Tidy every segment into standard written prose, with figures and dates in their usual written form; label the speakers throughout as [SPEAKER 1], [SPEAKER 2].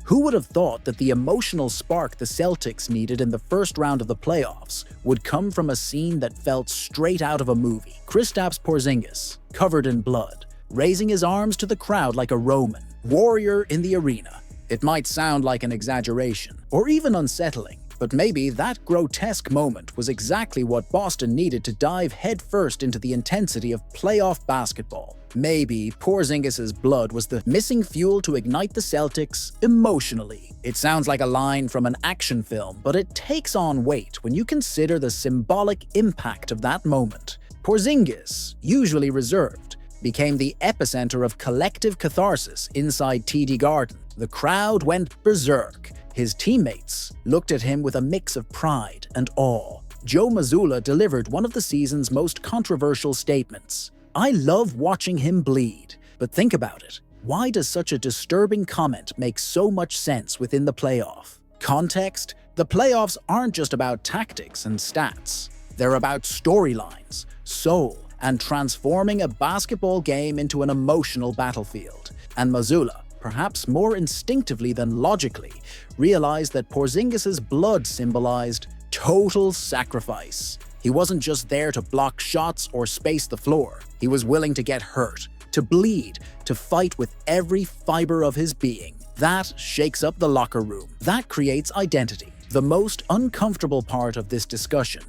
[SPEAKER 1] Who would have thought that the emotional spark the Celtics needed in the first round of the playoffs would come from a scene that felt straight out of a movie? Kristaps Porzingis, covered in blood, raising his arms to the crowd like a Roman warrior in the arena. It might sound like an exaggeration, or even unsettling, but maybe that grotesque moment was exactly what Boston needed to dive headfirst into the intensity of playoff basketball. Maybe Porzingis' blood was the missing fuel to ignite the Celtics emotionally. It sounds like a line from an action film, but it takes on weight when you consider the symbolic impact of that moment. Porzingis, usually reserved, became the epicenter of collective catharsis inside TD Garden. The crowd went berserk. His teammates looked at him with a mix of pride and awe. Joe Mazzulla delivered one of the season's most controversial statements. "I love watching him bleed." But think about it. Why does such a disturbing comment make so much sense within the playoff? Context: the playoffs aren't just about tactics and stats. They're about storylines, soul, and transforming a basketball game into an emotional battlefield. And Mazzulla, perhaps more instinctively than logically, realized that Porzingis' blood symbolized total sacrifice. He wasn't just there to block shots or space the floor. He was willing to get hurt, to bleed, to fight with every fiber of his being. That shakes up the locker room. That creates identity. The most uncomfortable part of this discussion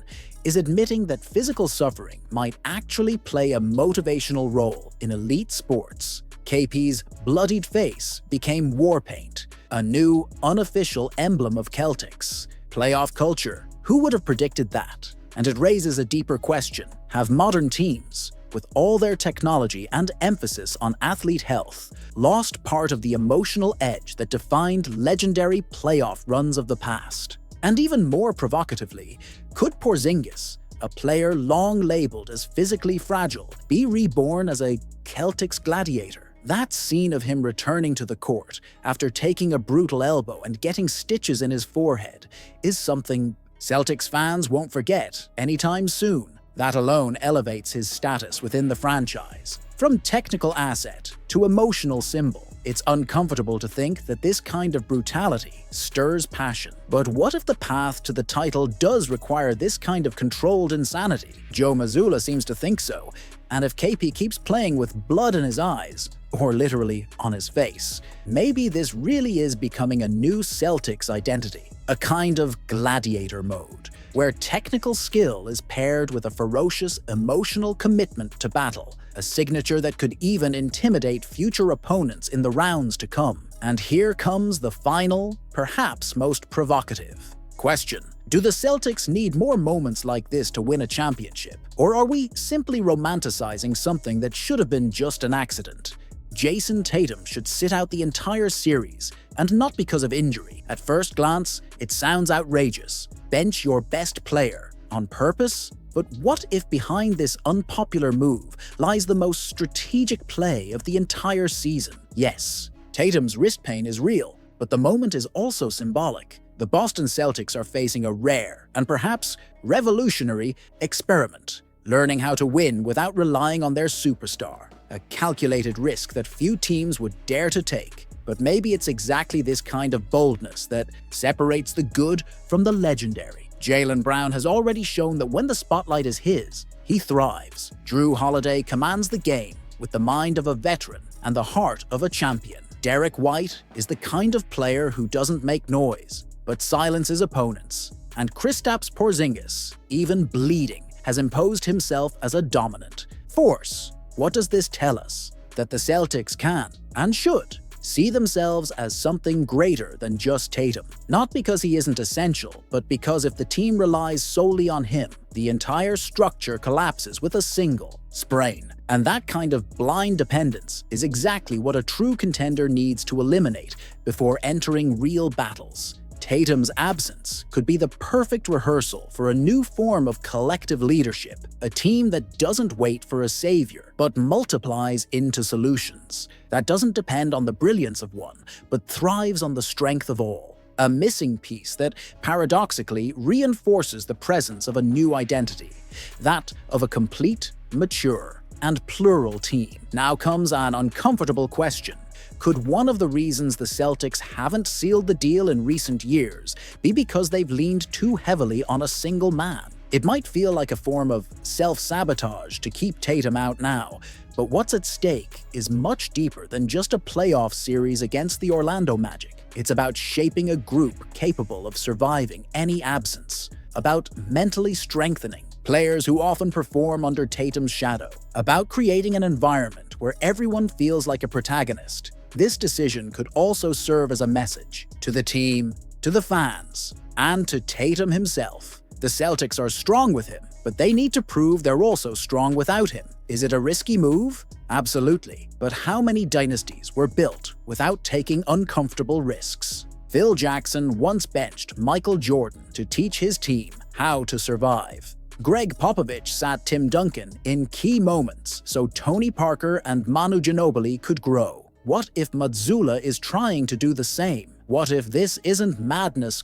[SPEAKER 1] is admitting that physical suffering might actually play a motivational role in elite sports. KP's bloodied face became war paint, a new, unofficial emblem of Celtics. Playoff culture, who would have predicted that? And it raises a deeper question. Have modern teams, with all their technology and emphasis on athlete health, lost part of the emotional edge that defined legendary playoff runs of the past? And even more provocatively, could Porzingis, a player long labeled as physically fragile, be reborn as a Celtics gladiator? That scene of him returning to the court after taking a brutal elbow and getting stitches in his forehead is something Celtics fans won't forget anytime soon. That alone elevates his status within the franchise. From technical asset to emotional symbol, it's uncomfortable to think that this kind of brutality stirs passion. But what if the path to the title does require this kind of controlled insanity? Joe Mazzulla seems to think so, and if KP keeps playing with blood in his eyes, or literally on his face, maybe this really is becoming a new Celtics identity, a kind of gladiator mode, where technical skill is paired with a ferocious emotional commitment to battle, a signature that could even intimidate future opponents in the rounds to come. And here comes the final, perhaps most provocative question. Do the Celtics need more moments like this to win a championship? Or are we simply romanticizing something that should have been just an accident? Jayson Tatum should sit out the entire series, and not because of injury. At first glance, it sounds outrageous. Bench your best player. On purpose? But what if behind this unpopular move lies the most strategic play of the entire season? Yes, Tatum's wrist pain is real, but the moment is also symbolic. The Boston Celtics are facing a rare, and perhaps revolutionary, experiment, learning how to win without relying on their superstar. A calculated risk that few teams would dare to take. But maybe it's exactly this kind of boldness that separates the good from the legendary. Jaylen Brown has already shown that when the spotlight is his, he thrives. Jrue Holiday commands the game with the mind of a veteran and the heart of a champion. Derek White is the kind of player who doesn't make noise, but silences opponents. And Kristaps Porzingis, even bleeding, has imposed himself as a dominant force. What does this tell us? That the Celtics can, and should, see themselves as something greater than just Tatum. Not because he isn't essential, but because if the team relies solely on him, the entire structure collapses with a single sprain. And that kind of blind dependence is exactly what a true contender needs to eliminate before entering real battles. Tatum's absence could be the perfect rehearsal for a new form of collective leadership, a team that doesn't wait for a savior, but multiplies into solutions, that doesn't depend on the brilliance of one, but thrives on the strength of all. A missing piece that, paradoxically, reinforces the presence of a new identity, that of a complete, mature, and plural team. Now comes an uncomfortable question. Could one of the reasons the Celtics haven't sealed the deal in recent years be because they've leaned too heavily on a single man? It might feel like a form of self-sabotage to keep Tatum out now, but what's at stake is much deeper than just a playoff series against the Orlando Magic. It's about shaping a group capable of surviving any absence, about mentally strengthening players who often perform under Tatum's shadow, about creating an environment where everyone feels like a protagonist. This decision could also serve as a message to the team, to the fans, and to Tatum himself. The Celtics are strong with him, but they need to prove they're also strong without him. Is it a risky move? Absolutely. But how many dynasties were built without taking uncomfortable risks? Phil Jackson once benched Michael Jordan to teach his team how to survive. Greg Popovich sat Tim Duncan in key moments so Tony Parker and Manu Ginobili could grow. What if Mazzulla is trying to do the same? What if this isn't madness,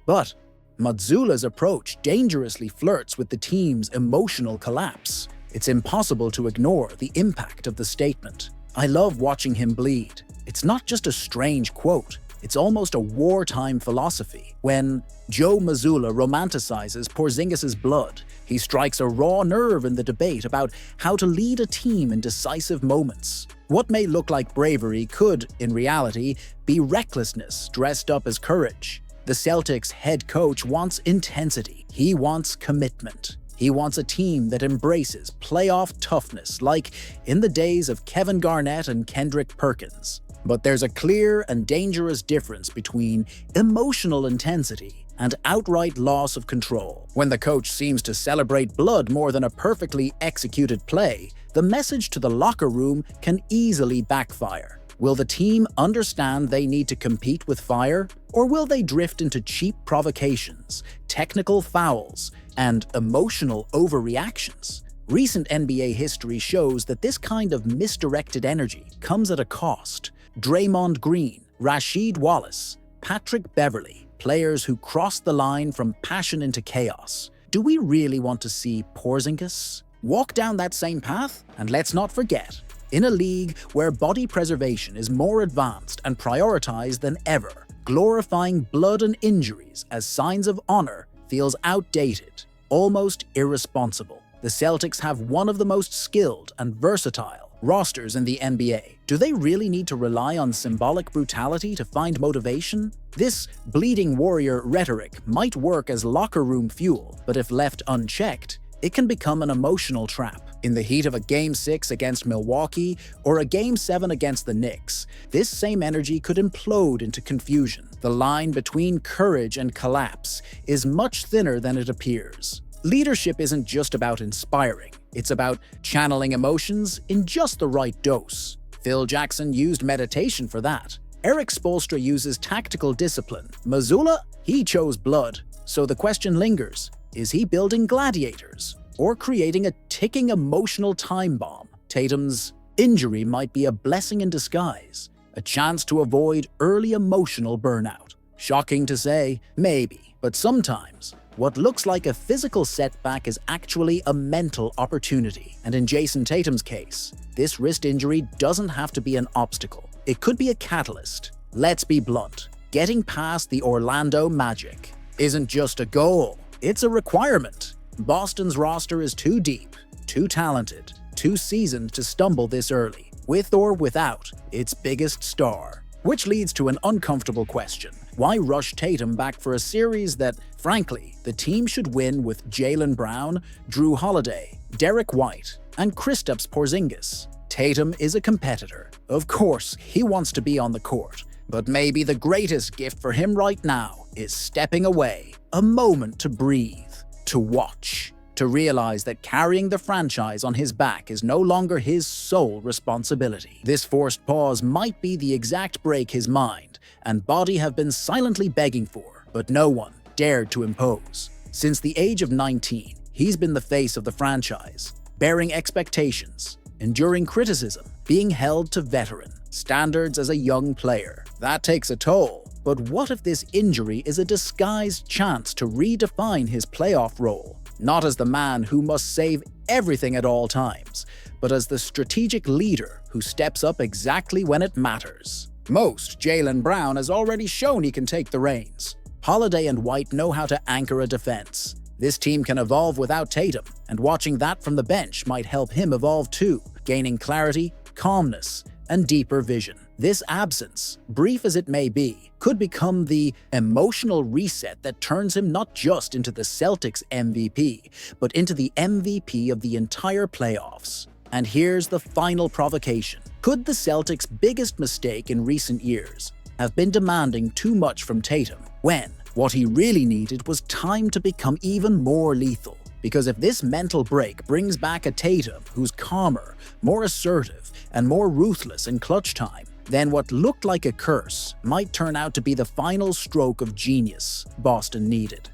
[SPEAKER 1] but Mazzulla's approach dangerously flirts with the team's emotional collapse. It's impossible to ignore the impact of the statement. I love watching him bleed. It's not just a strange quote. It's almost a wartime philosophy. When Joe Mazzulla romanticizes Porzingis' blood, he strikes a raw nerve in the debate about how to lead a team in decisive moments. What may look like bravery could, in reality, be recklessness dressed up as courage. The Celtics' head coach wants intensity. He wants commitment. He wants a team that embraces playoff toughness like in the days of Kevin Garnett and Kendrick Perkins. But there's a clear and dangerous difference between emotional intensity and outright loss of control. When the coach seems to celebrate blood more than a perfectly executed play, the message to the locker room can easily backfire. Will the team understand they need to compete with fire, or will they drift into cheap provocations, technical fouls, and emotional overreactions? Recent NBA history shows that this kind of misdirected energy comes at a cost. Draymond Green, Rasheed Wallace, Patrick Beverley, players who crossed the line from passion into chaos. Do we really want to see Porzingis walk down that same path? And let's not forget, in a league where body preservation is more advanced and prioritized than ever, glorifying blood and injuries as signs of honor feels outdated, almost irresponsible. The Celtics have one of the most skilled and versatile rosters in the NBA. Do they really need to rely on symbolic brutality to find motivation? This bleeding warrior rhetoric might work as locker room fuel, but if left unchecked, it can become an emotional trap. In the heat of a Game 6 against Milwaukee or a Game 7 against the Knicks, this same energy could implode into confusion. The line between courage and collapse is much thinner than it appears. Leadership isn't just about inspiring, it's about channeling emotions in just the right dose. Phil Jackson used meditation for that. Eric Spoelstra uses tactical discipline. Mazzulla, he chose blood. So the question lingers, is he building gladiators or creating a ticking emotional time bomb? Tatum's injury might be a blessing in disguise, a chance to avoid early emotional burnout. Shocking to say, maybe, but sometimes what looks like a physical setback is actually a mental opportunity. And in Jayson Tatum's case, this wrist injury doesn't have to be an obstacle. It could be a catalyst. Let's be blunt. Getting past the Orlando Magic isn't just a goal, it's a requirement. Boston's roster is too deep, too talented, too seasoned to stumble this early, with or without its biggest star. Which leads to an uncomfortable question. Why rush Tatum back for a series that, frankly, the team should win with Jaylen Brown, Drew Holiday, Derek White, and Kristaps Porzingis? Tatum is a competitor. Of course, he wants to be on the court. But maybe the greatest gift for him right now is stepping away, a moment to breathe, to watch, to realize that carrying the franchise on his back is no longer his sole responsibility. This forced pause might be the exact break his mind and body have been silently begging for, but no one dared to impose. Since the age of 19, he's been the face of the franchise, bearing expectations, enduring criticism, being held to veteran standards as a young player. That takes a toll. But what if this injury is a disguised chance to redefine his playoff role? not as the man who must save everything at all times, but as the strategic leader who steps up exactly when it matters. Most, Jaylen Brown has already shown he can take the reins. Holiday and White know how to anchor a defense. This team can evolve without Tatum, and watching that from the bench might help him evolve too, gaining clarity, calmness, and deeper vision. This absence, brief as it may be, could become the emotional reset that turns him not just into the Celtics MVP, but into the MVP of the entire playoffs. And here's the final provocation. Could the Celtics' biggest mistake in recent years have been demanding too much from Tatum, when what he really needed was time to become even more lethal? Because if this mental break brings back a Tatum who's calmer, more assertive, and more ruthless in clutch time, then what looked like a curse might turn out to be the final stroke of genius Boston needed.